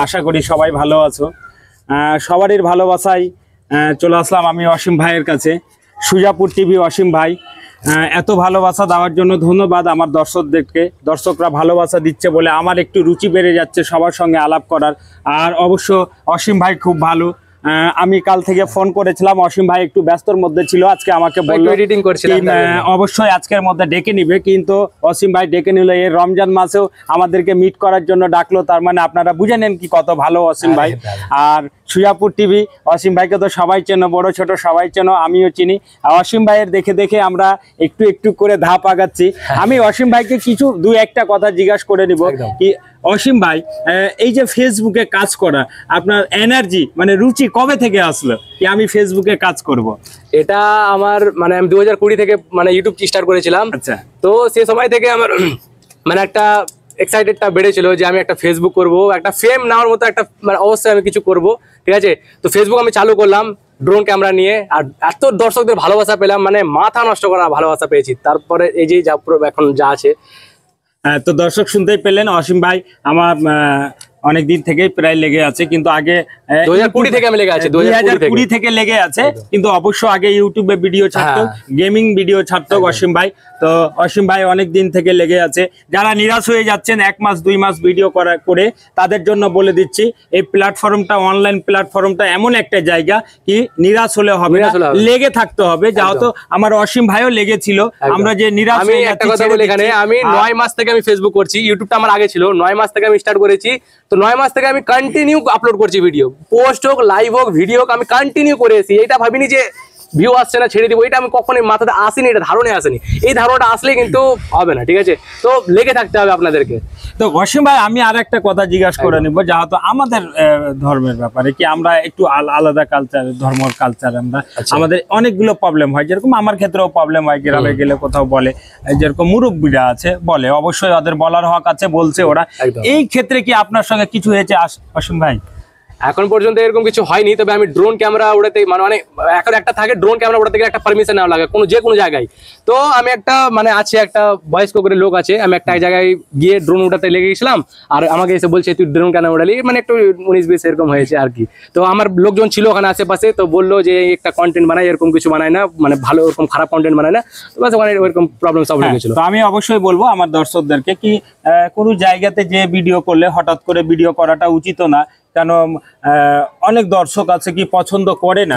আশা করি সবাই ভালো আছো। সবারই ভালোবাসায় চলে আসলাম আমি অসীম ভাইয়ের কাছে। সুজাপুর টিভি অসীম ভাই, এত ভালোবাসা দেওয়ার জন্য ধন্যবাদ আমার দর্শকদেরকে। দর্শকরা ভালোবাসা দিচ্ছে বলে আমার একটু রুচি বেড়ে যাচ্ছে সবার সঙ্গে আলাপ করার। আর অবশ্য অসীম ভাই খুব ভালো। আমি কাল থেকে ফোন করেছিলাম, অসীম ভাই একটু ব্যস্তর মধ্যে ছিল, আজকে আমাকে বলল এডিটিং করছিলাম অবশ্যই আজকের মধ্যে ডেকে নিবে। কিন্তু অসীম ভাই ডেকে নিল এই রমজান মাসেও আমাদেরকে মিট করার জন্য ডাকলো। তার মানে আপনারা বুঝে নেন কি কত ভালো অসীম ভাই। আর সুজাপুর টিভি অসীম ভাইকে তো সবাই চেনো, বড় ছোট সবাই চেনো, আমিও চিনি। অসীম ভাইয়ের দেখে দেখে আমরা একটু একটু করে ধাপ আগাচ্ছি। আমি অসীম ভাইকে কিছু দুই একটা কথা জিজ্ঞাসা করে নিব কি অসীম ভাই, এই যে ফেসবুকে কাজ করা আপনার এনার্জি মানে রুচি কবে থেকে আসলো কি আমি ফেসবুকে কাজ করব? এটা আমার মানে আমি 2020 থেকে মানে ইউটিউব স্টার্ট করেছিলাম। আচ্ছা, তো সেই সময় থেকে আমার মানে একটা এক্সাইটেডটা বেড়েছিল যে আমি একটা ফেসবুক করব, একটা ফেম নেওয়ার মতো একটা মানে অবশ্যই আমি কিছু করব, ঠিক আছে। তো ফেসবুক আমি চালু করলাম ড্রোন ক্যামেরা নিয়ে, আর এত দর্শকদের ভালোবাসা পেলাম, মানে মাথা নষ্ট করা ভালোবাসা পেয়েছি। তারপরে এই যে যা এখন যা আছে। তো দর্শক শুনতেই পেলেন, অসীম ভাই আমার অনেক দিন থেকে প্রায় লেগে আছে, কিন্তু আগে 2020 থেকে আমি লেগে আছি, 2020 থেকে লেগে আছে। কিন্তু অবশ্য আগে ইউটিউবে ভিডিও ছাড়তো, গেমিং ভিডিও ছাড়তো অসীম ভাই। তো অসীম ভাই অনেক দিন থেকে লেগে আছে। যারা নিরাশ হয়ে যাচ্ছেন 1 মাস 2 মাস ভিডিও করে তাদের জন্য বলে দিচ্ছি, এই প্ল্যাটফর্মটা অনলাইন প্ল্যাটফর্মটা এমন একটা জায়গা কি নিরাশ হলে হবে না, লেগে থাকতে হবে। যেহেতু আমার অসীম ভাইও লেগেছিল, আমরা যে নিরাশ হয়ে যাচ্ছি। এখানে আমি 9 মাস থেকে আমি ফেসবুক করছি, ইউটিউবটা আমার আগে ছিল, 9 মাস থেকে আমি স্টার্ট করেছি। তো 9 মাস থেকে আমি কন্টিনিউ আপলোড করছি ভিডিও, পোস্ট হোক লাইভ হোক ভিডিও হোক, আমি কন্টিনিউ করে এসেছি। এটা ভাবিনি যে ভিউ আসছে না ছেড়ে দিব, এটা আমি কখনোই মাথাতে আসেনি, এটা ধারণে আসেনি। এই ধারণাটা আসলে কিন্তু হবে না, ঠিক আছে। তো লেগে থাকতে হবে আপনাদেরকে। তো অসীম ভাই আমি আর একটা কথা জিজ্ঞাসা করে নিব, যেহেতু আমাদের ধর্মের ব্যাপারে কি আমরা একটু আলাদা কালচার, ধর্মের কালচার আমরা আমাদের অনেকগুলো প্রবলেম হয়। যেরকম আমার ক্ষেত্রেও প্রবলেম হয়, গ্রামে গেলে কোথাও বলে, যেরকম মুরব্বীরা আছে বলে, অবশ্যই ওদের বলার হক আছে, বলছে ওরা। এই ক্ষেত্রে কি আপনার সঙ্গে কিছু হয়েছে অসীম ভাই? এখন পর্যন্ত এরকম কিছু হয়নি, তবে আমি ড্রোন ক্যামেরা উড়াতে মানে এখন একটা থাকে ড্রোন ক্যামেরা উড়াতে গেলে একটা পারমিশন নেওয়া লাগে যে কোনো জায়গায়। তো আমি একটা মানে আছে একটা বয়স্ক করে লোক আছে, আমি একটা জায়গায় গিয়ে ড্রোন উড়াতে লেগে গেছিলাম, আর আমাকে এসে বলছে তুই ড্রোন কেন উড়ালি, মানে একটু 19-20 এরকম হয়েছে আর কি। তো আমার লোকজন ছিল ওখানে আশেপাশে, তো বললো যে একটা কন্টেন্ট বানাই, এরকম কিছু বানায় না, মানে ভালো ওরকম খারাপ কন্টেন্ট বানায় না। তো বাস ওখানে ওইরকম প্রবলেম সলভ হয়ে গেছিল। তো আমি অবশ্যই বলবো আমার দর্শকদেরকে কি কোনো জায়গাতে যে ভিডিও করলে হঠাৎ করে ভিডিও করাটা উচিত না, কেন অনেক দর্শক আছে কি পছন্দ করে না।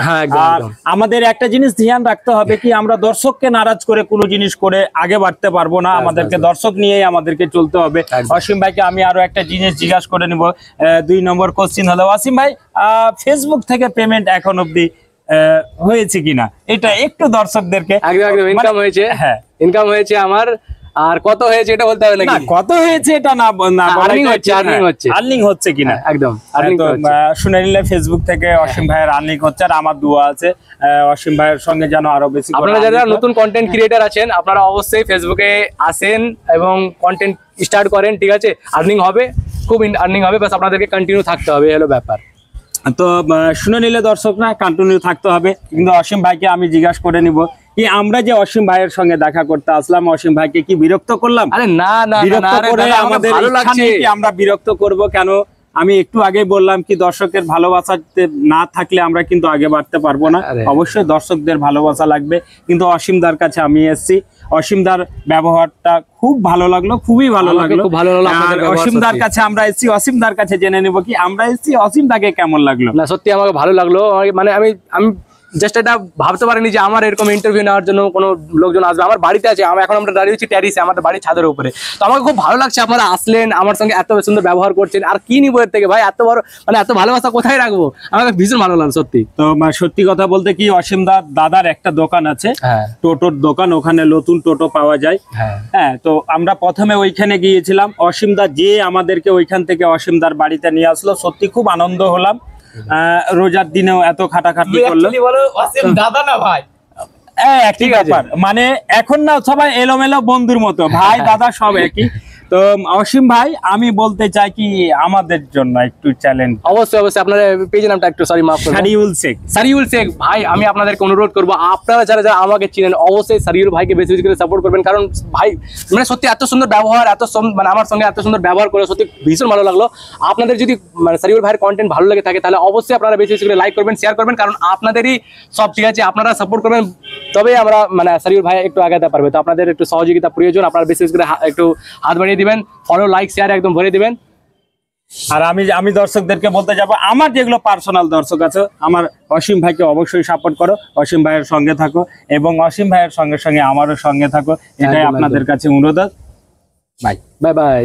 আর আমাদের একটা জিনিস ধ্যান রাখতে হবে কি আমরা দর্শককে নারাজ করে কোনো জিনিস করে আগে বাড়তে পারবো না, আমাদেরকে দর্শক নিয়েই আমাদেরকে চলতে হবে। অসীম ভাইকে আমি আরো একটা জিনিস জিজ্ঞাসা করে নিব, 2 নম্বর কোশ্চিন হলো অসীম ভাই ফেসবুক থেকে পেমেন্ট এখন অবধি হয়েছে কিনা, এটা একটু দর্শকদেরকে। ইনকাম হয়েছে, হ্যাঁ ইনকাম হয়েছে আমার। আর কত হয়েছে এটা বলতে হবে নাকি? কত হয়েছে এটা না আর্নিং হচ্ছে কিনা একদম শুনে নিলে ফেসবুক থেকে অসীম ভাইয়ের আর্নিং হচ্ছে। আর আমার দোয়া আছে অসীম ভাইয়ের সঙ্গে যেন আরো বেশি। আপনারা যারা নতুন কন্টেন্ট ক্রিয়েটর আছেন আপনারা অবশ্যই ফেসবুকে আসেন এবং কন্টেন্ট স্টার্ট করেন, ঠিক আছে। আর্নিং হবে, খুব আর্নিং হবে, বাস আপনাদেরকে কন্টিনিউ থাকতে হবে, এই হলো ব্যাপার। তো শুনে নিলে দর্শক না কন্টিনিউ থাকতে হবে। কিন্তু অসীম ভাইকে আমি জিজ্ঞাসা করে নিব কি আমরা যে অসীম ভাইয়ের সঙ্গে দেখা করতে আসলাম, অসীম ভাইকে কি বিরক্ত করলাম? আরে না না, বিরক্ত করে আমাদের ভালো লাগছে কি আমরা বিরক্ত করব কেন? আমি একটু আগে বললাম কি দর্শকের ভালোবাসা না থাকলে আমরা কিন্তু আগে বাড়তে পারবো না। অবশ্যই দর্শকদের ভালোবাসা লাগবে। কিন্তু অসীমদার কাছে আমি এসেছি, অসীমদার ব্যবহারটা খুব ভালো লাগলো, খুবই ভালো লাগলো। অসীমদার কাছে আমরা এসেছি, অসীমদার কাছে জেনে নেব কি আমরা এসেছি অসীমদাকে কেমন লাগলো। না সত্যি আমাকে ভালো লাগলো, মানে আমি জাস্ট এটা ভাবতে পারিনি যে আমার এরকম ইন্টারভিউ নেওয়ার জন্য কোনো লোকজন আসবে। আমার বাড়িতে আছে, এখন আমরা দাঁড়িয়ে হচ্ছি ট্যারিসে, আমাদের বাড়ির ছাদের উপরে। তো আমাকে খুব ভালো লাগছে আপনারা আসলেন, আমার সঙ্গে এত সুন্দর ব্যবহার করছেন। আর কি নিবো এর থেকে ভাই, এত বড় মানে এত ভালোবাসা কোথায় রাখবো? আমাকে ভীষণ ভালো লাগলো সত্যি। তো সত্যি কথা বলতে কি অসীমদার দাদার একটা দোকান আছে, টোটোর দোকান, ওখানে নতুন টোটো পাওয়া যায়। হ্যাঁ, তো আমরা প্রথমে ওইখানে গিয়েছিলাম, অসীমদা যে আমাদেরকে ওইখান থেকে অসীমদার বাড়িতে নিয়ে আসলো, সত্যি খুব আনন্দ হলাম। রোজার দিনেও এত খাটাখাটি করলো দাদা না ভাই, একই ব্যাপার, মানে এখন না সবাই এলোমেলো বন্ধুর মতো, ভাই দাদা সব একই। তো অসীম ভাই আমি বলতে চাই কি আমাদের জন্য একটু চ্যালেঞ্জ। অবশ্যই অবশ্যই আপনার পেজের নামটা একটু সরি মাফ করবেন। সারিউল শেখ। সারিউল শেখ ভাই, আমি আপনাদেরকে অনুরোধ করবো আপনারা যারা যারা আমাকে চিনেন অবশ্যই সারিউল ভাইকে বেশি বেশি করে সাপোর্ট করবেন, কারণ ভাই মানে সত্যি এত সুন্দর ব্যবহার, মানে আমার সঙ্গে এত সুন্দর ব্যবহার করে সত্যি ভীষণ ভালো লাগলো। আপনাদের যদি মানে সারিউল ভাইয়ের কন্টেন্ট ভালো লেগে থাকে তাহলে অবশ্যই আপনারা বেশি বেশি করে লাইক করবেন, শেয়ার করবেন, কারণ আপনাদেরই সব, ঠিক আছে? আপনারা সাপোর্ট করবেন তবে আমরা মানে সারিউল ভাই একটু আগাতে পারবে। তো আপনাদের একটু সহযোগিতা প্রয়োজন, আপনারা বেশি বেশি করে একটু হাত বাড়িয়ে দিবেন, ফলো লাইক শেয়ার একদম ভরে দিবেন। আর আমি দর্শকদেরকে বলতে যাব, আমার যেগুলো পার্সোনাল দর্শক আছে, আমার অসীম ভাইকে অবশ্যই সাপোর্ট করো, অসীম ভাইয়ের সঙ্গে থাকো এবং অসীম ভাইয়ের সঙ্গে সঙ্গে আমারও সঙ্গে থাকো, এটাই একদম, আপনাদের কাছে অনুরোধ। Bye bye bye.